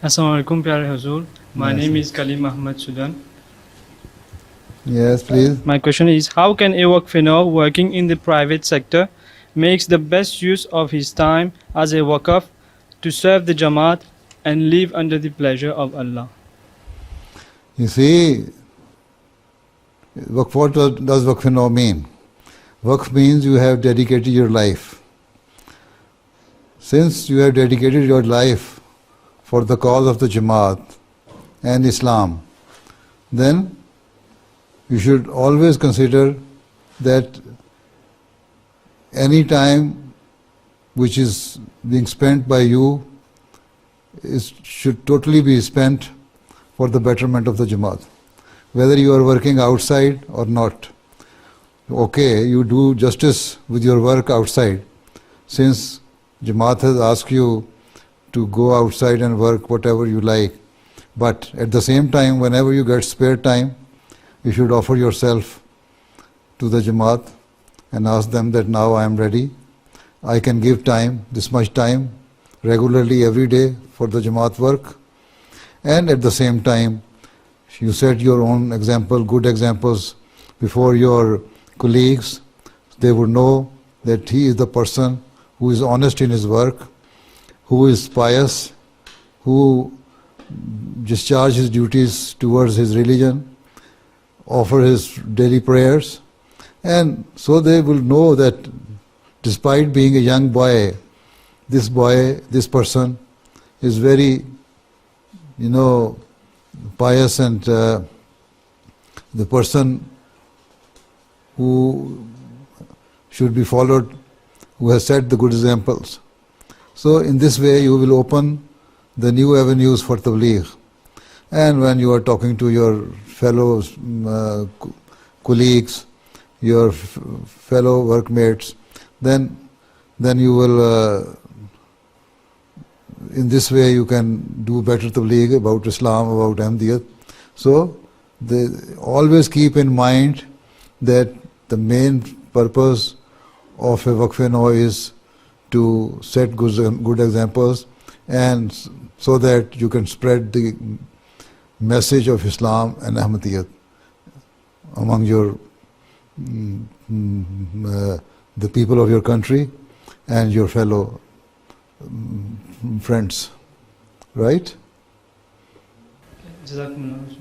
Assalamu alaikum, Pyare Hazur. My Yes. name is Kalim Ahmad Sudan. Yes, please. My question is, how can a Waqf working in the private sector makes the best use of his time as a Waqf to serve the Jamaat and live under the pleasure of Allah? You see, what does Waqf mean? Waqf means you have dedicated your life. Since you have dedicated your life for the cause of the Jamaat and Islam, then you should always consider that any time which is being spent by you should totally be spent for the betterment of the Jamaat. Whether you are working outside or not. Okay, you do justice with your work outside. Since Jamaat has asked you to go outside and work whatever you like. But at the same time, whenever you get spare time, you should offer yourself to the Jamaat and ask them that now I am ready. I can give time, this much time, regularly every day for the Jamaat work. And at the same time, you set your own example, good examples before your colleagues. They would know that he is the person who is honest in his work, who is pious, who discharges his duties towards his religion, offer his daily prayers, and so they will know that despite being a young boy, this person is very, pious, and the person who should be followed, who has set the good examples. So in this way you will open the new avenues for tabligh. And when you are talking to your fellow colleagues, your fellow workmates, then you will, in this way you can do better tabligh about Islam, about Ahmadiyat. So they always keep in mind that the main purpose of a Waqf is to set good examples, and so that you can spread the message of Islam and Ahmadiyat among your the people of your country and your fellow friends, right? Jazakumullah.